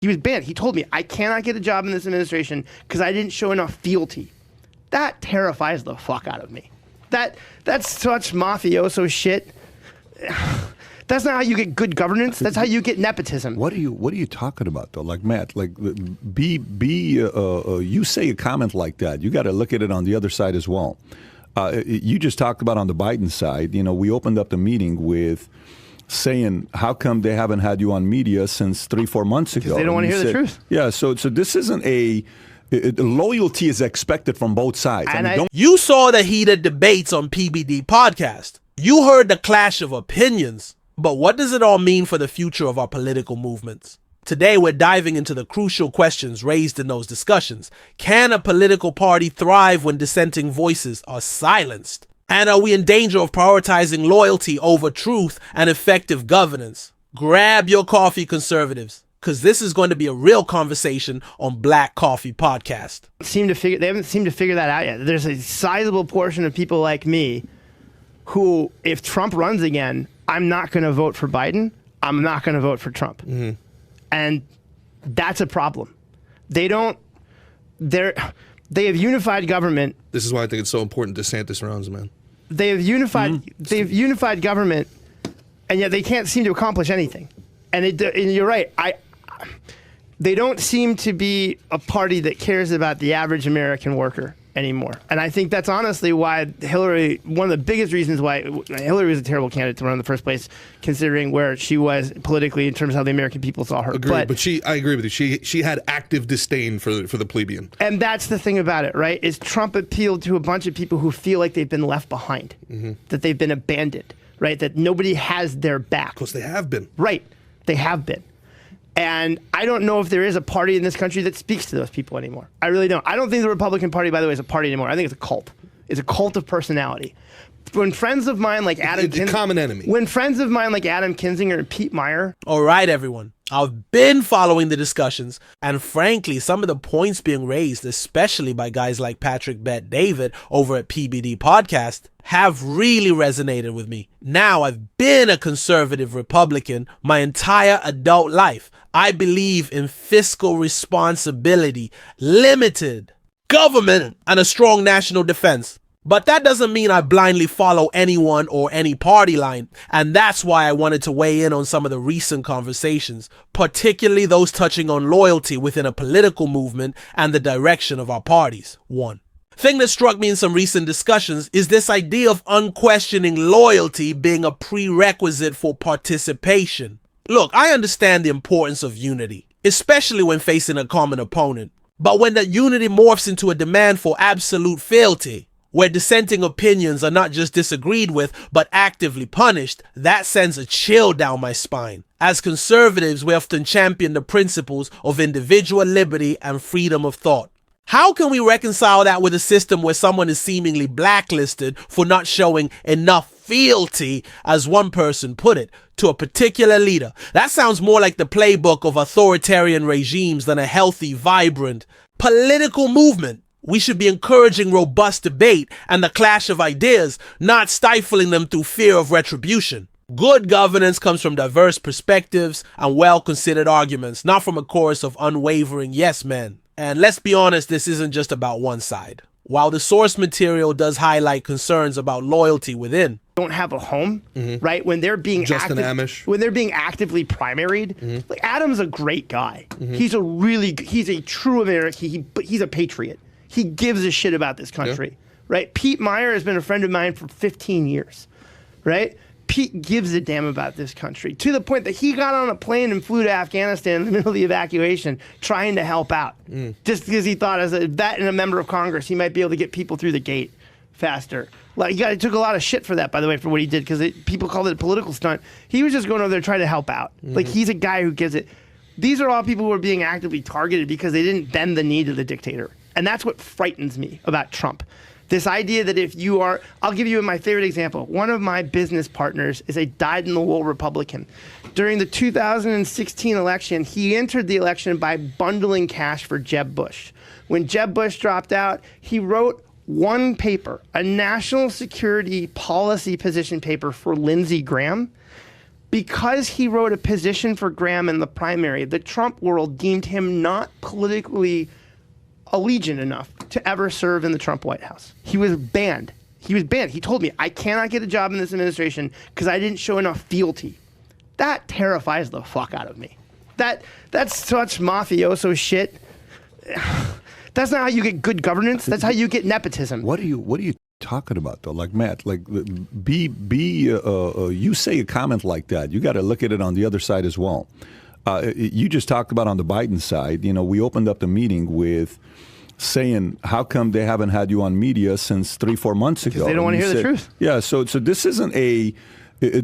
He was banned. He told me, I cannot get a job in this administration because I didn't show enough fealty. That terrifies the fuck out of me. That's such mafioso shit. That's not how you get good governance. That's how you get nepotism. What are you talking about though? Like Matt, like you say a comment like that, you got to look at it on the other side as well. You just talked about on the Biden side. You know, we opened up the meeting with saying, how come they haven't had you on media since 3-4 months ago? Because they don't want to hear the truth. Yeah. So this isn't loyalty is expected from both sides. You saw the heated debates on PBD Podcast. You heard the clash of opinions. But what does it all mean for the future of our political movements? Today, we're diving into the crucial questions raised in those discussions. Can a political party thrive when dissenting voices are silenced? And are we in danger of prioritizing loyalty over truth and effective governance? Grab your coffee, conservatives, because this is going to be a real conversation on Black Coffee Podcast. They haven't seemed to figure that out yet. There's a sizable portion of people like me who, if Trump runs again, I'm not going to vote for Biden. I'm not going to vote for Trump. Mm-hmm. And that's a problem. They have unified government. This is why I think it's so important DeSantis runs, man. They have unified government, and yet they can't seem to accomplish anything. And you're right. They don't seem to be a party that cares about the average American worker anymore. And I think that's honestly why one of the biggest reasons why Hillary was a terrible candidate to run in the first place, considering where she was politically in terms of how the American people saw her. Agreed, but I agree with you. She had active disdain for the plebeian. And that's the thing about it, right? Is Trump appealed to a bunch of people who feel like they've been left behind, that they've been abandoned, right? That nobody has their back. Because they have been. Right. They have been. And I don't know if there is a party in this country that speaks to those people anymore. I really don't. I don't think the Republican Party, by the way, is a party anymore. I think it's a cult. It's a cult of personality. When friends of mine like Adam Kinzinger... common enemy. When friends of mine like Adam Kinzinger and Pete Meyer... All right, everyone. I've been following the discussions, and frankly, some of the points being raised, especially by guys like Patrick Bet David over at PBD Podcast, have really resonated with me. Now, I've been a conservative Republican my entire adult life. I believe in fiscal responsibility, limited government, and a strong national defense. But that doesn't mean I blindly follow anyone or any party line. And that's why I wanted to weigh in on some of the recent conversations, particularly those touching on loyalty within a political movement and the direction of our parties. One thing that struck me in some recent discussions is this idea of unquestioning loyalty being a prerequisite for participation. Look, I understand the importance of unity, especially when facing a common opponent. But when that unity morphs into a demand for absolute fealty, where dissenting opinions are not just disagreed with, but actively punished, that sends a chill down my spine. As conservatives, we often champion the principles of individual liberty and freedom of thought. How can we reconcile that with a system where someone is seemingly blacklisted for not showing enough fealty, as one person put it, to a particular leader? That sounds more like the playbook of authoritarian regimes than a healthy, vibrant political movement. We should be encouraging robust debate and the clash of ideas, not stifling them through fear of retribution. Good governance comes from diverse perspectives and well-considered arguments, not from a chorus of unwavering yes men. And let's be honest, this isn't just about one side. While the source material does highlight concerns about loyalty within, don't have a home, right? When they're being when they're being actively primaried, like Adam's a great guy. He's a true American. He's a patriot. He gives a shit about this country, right? Pete Meyer has been a friend of mine for 15 years, right? Pete gives a damn about this country to the point that he got on a plane and flew to Afghanistan in the middle of the evacuation trying to help out just because he thought as a vet and a member of Congress, he might be able to get people through the gate faster. Like, he took a lot of shit for that, by the way, for what he did, because people called it a political stunt. He was just going over there trying to help out. Like, he's a guy who gives it. These are all people who are being actively targeted because they didn't bend the knee to the dictator. And that's what frightens me about Trump. This idea that if you are, I'll give you my favorite example. One of my business partners is a dyed-in-the-wool Republican. During the 2016 election, he entered the election by bundling cash for Jeb Bush. When Jeb Bush dropped out, he wrote one paper, a national security policy position paper for Lindsey Graham, Because he wrote a position for Graham in the primary, the Trump world deemed him not politically allegiant enough to ever serve in the Trump White House. He was banned. He told me, I cannot get a job in this administration because I didn't show enough fealty. That terrifies the fuck out of me. That's such mafioso shit. That's not how you get good governance. That's how you get nepotism. What are you talking about though? Like, Matt, like you say a comment like that, you got to look at it on the other side as well. You just talked about on the Biden side, we opened up the meeting with saying, how come they haven't had you on media since 3-4 months ago? Because they don't want to hear the truth. Yeah, so this isn't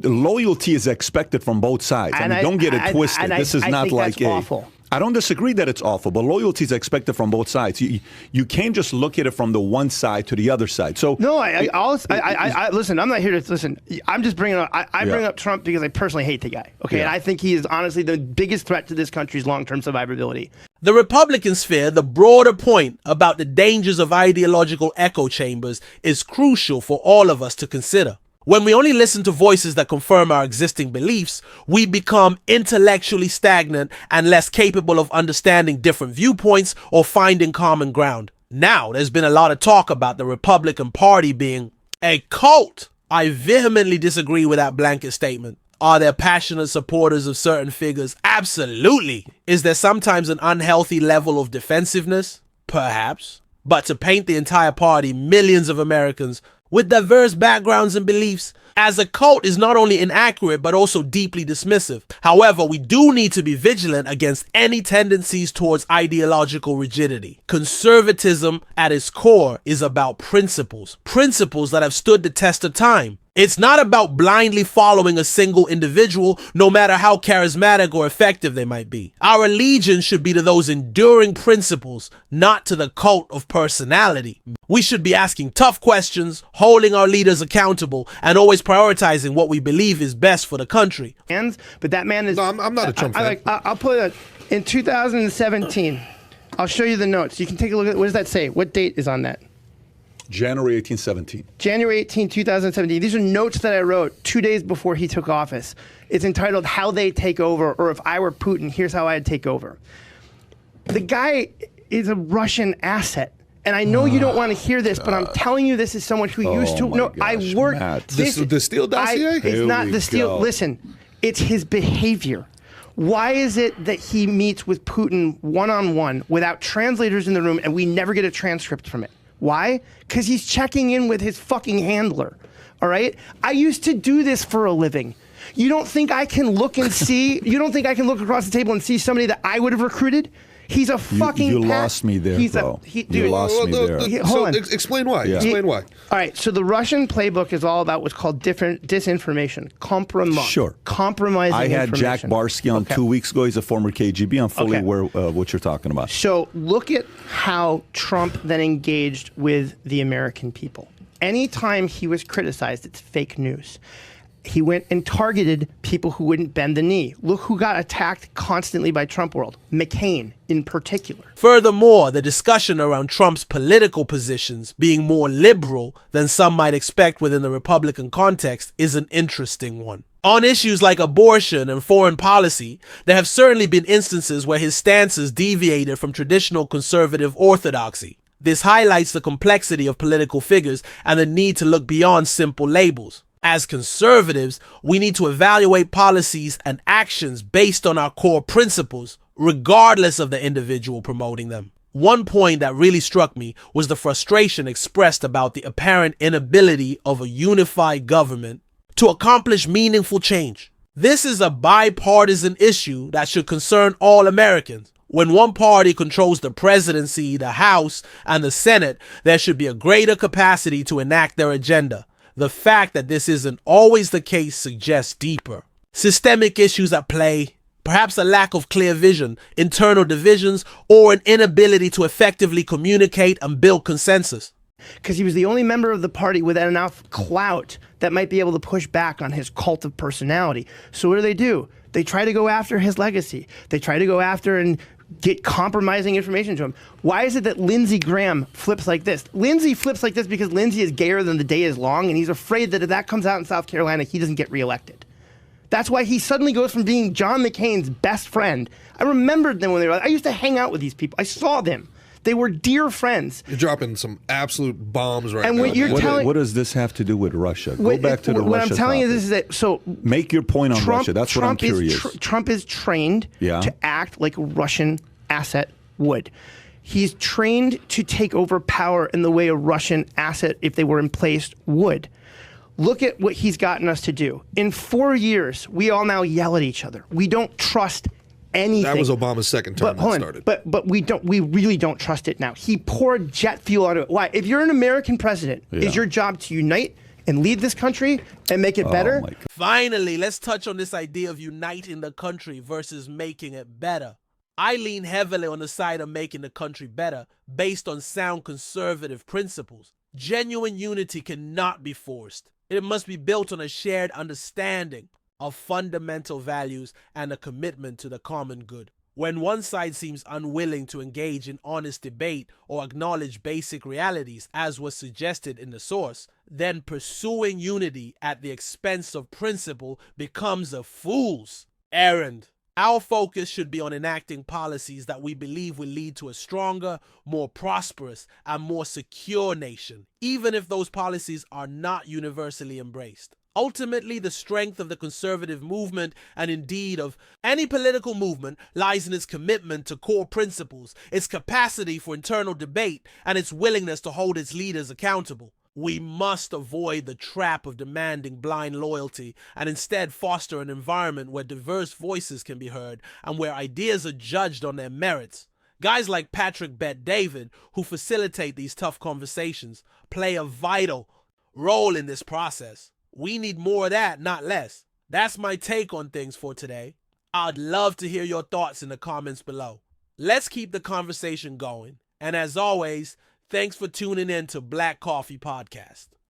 loyalty is expected from both sides. And don't get it twisted. This is not like awful. I don't disagree that it's awful, but loyalty is expected from both sides. You can't just look at it from the one side to the other side. So no, listen. I'm not here to listen. I'm just bringing up. I bring up Trump because I personally hate the guy. Okay, and I think he is honestly the biggest threat to this country's long-term survivability. The Republican sphere, the broader point about the dangers of ideological echo chambers is crucial for all of us to consider. When we only listen to voices that confirm our existing beliefs, we become intellectually stagnant and less capable of understanding different viewpoints or finding common ground. Now, there's been a lot of talk about the Republican Party being a cult. I vehemently disagree with that blanket statement. Are there passionate supporters of certain figures? Absolutely. Is there sometimes an unhealthy level of defensiveness? Perhaps. But to paint the entire party, millions of Americans with diverse backgrounds and beliefs, as a cult is not only inaccurate but also deeply dismissive. However, we do need to be vigilant against any tendencies towards ideological rigidity. Conservatism at its core is about principles that have stood the test of time. It's not about blindly following a single individual, no matter how charismatic or effective they might be. Our allegiance should be to those enduring principles, not to the cult of personality. We should be asking tough questions, holding our leaders accountable, and always prioritizing what we believe is best for the country. But that man is... No, I'm not a Trump fan. I'll put it in 2017. I'll show you the notes. You can take a look at... What does that say? What date is on that? January 1817. January 18, 2017. These are notes that I wrote 2 days before he took office. It's entitled How They Take Over, or If I Were Putin, Here's How I'd Take Over. The guy is a Russian asset. And I know you don't want to hear this, but I'm telling you this is someone who used to... No, gosh, I worked... The Steele dossier? It's not the Steele... Listen, it's his behavior. Why is it that he meets with Putin one-on-one without translators in the room and we never get a transcript from it? Why? Because he's checking in with his fucking handler, all right? I used to do this for a living. You don't think I can look and see? You don't think I can look across the table and see somebody that I would have recruited? He's a fucking... You lost me there, bro. You lost me there. Hold on. Explain why. Yeah. Explain why. All right, so the Russian playbook is all about what's called disinformation. Compromise. Sure. Compromising I had information. Jack Barsky on 2 weeks ago. He's a former KGB. I'm fully aware of what you're talking about. So look at how Trump then engaged with the American people. Anytime he was criticized, it's fake news. He went and targeted people who wouldn't bend the knee. Look who got attacked constantly by Trump world. McCain in particular. Furthermore, the discussion around Trump's political positions being more liberal than some might expect within the Republican context is an interesting one. On issues like abortion and foreign policy, there have certainly been instances where his stances deviated from traditional conservative orthodoxy. This highlights the complexity of political figures and the need to look beyond simple labels. As conservatives, we need to evaluate policies and actions based on our core principles, regardless of the individual promoting them. One point that really struck me was the frustration expressed about the apparent inability of a unified government to accomplish meaningful change. This is a bipartisan issue that should concern all Americans. When one party controls the presidency, the House, and the Senate, there should be a greater capacity to enact their agenda. The fact that this isn't always the case suggests deeper systemic issues at play, perhaps a lack of clear vision, internal divisions, or an inability to effectively communicate and build consensus. Because he was the only member of the party with enough clout that might be able to push back on his cult of personality. So what do? They try to go after his legacy. They try to go after and get compromising information to him. Why is it that Lindsey Graham flips like this? Lindsey flips like this because Lindsey is gayer than the day is long, and he's afraid that if that comes out in South Carolina, he doesn't get reelected. That's why he suddenly goes from being John McCain's best friend. I remembered them when they were. I used to hang out with these people. I saw them. They were dear friends. You're dropping some absolute bombs right and now. What you're telling, what does this have to do with Russia? Go back to the Russia What I'm telling topic. you is that make your point on Russia. That's what I'm curious. Trump is trained to act like a Russian asset would. He's trained to take over power in the way a Russian asset, if they were in place, would. Look at what he's gotten us to do. In 4 years, we all now yell at each other. We don't trust anything. That was Obama's second term that started. But we really don't trust it now. He poured jet fuel onto it. Why? If you're an American president, is your job to unite and lead this country and make it better? Finally, let's touch on this idea of uniting the country versus making it better. I lean heavily on the side of making the country better based on sound conservative principles. Genuine unity cannot be forced. It must be built on a shared understanding of fundamental values and a commitment to the common good. When one side seems unwilling to engage in honest debate or acknowledge basic realities, as was suggested in the source, then pursuing unity at the expense of principle becomes a fool's errand. Our focus should be on enacting policies that we believe will lead to a stronger, more prosperous, and more secure nation, even if those policies are not universally embraced. Ultimately, the strength of the conservative movement, and indeed of any political movement, lies in its commitment to core principles, its capacity for internal debate, and its willingness to hold its leaders accountable. We must avoid the trap of demanding blind loyalty and instead foster an environment where diverse voices can be heard and where ideas are judged on their merits. Guys like Patrick Bet David, who facilitate these tough conversations, play a vital role in this process. We need more of that, not less. That's my take on things for today. I'd love to hear your thoughts in the comments below. Let's keep the conversation going. And as always, thanks for tuning in to Black Coffee Podcast.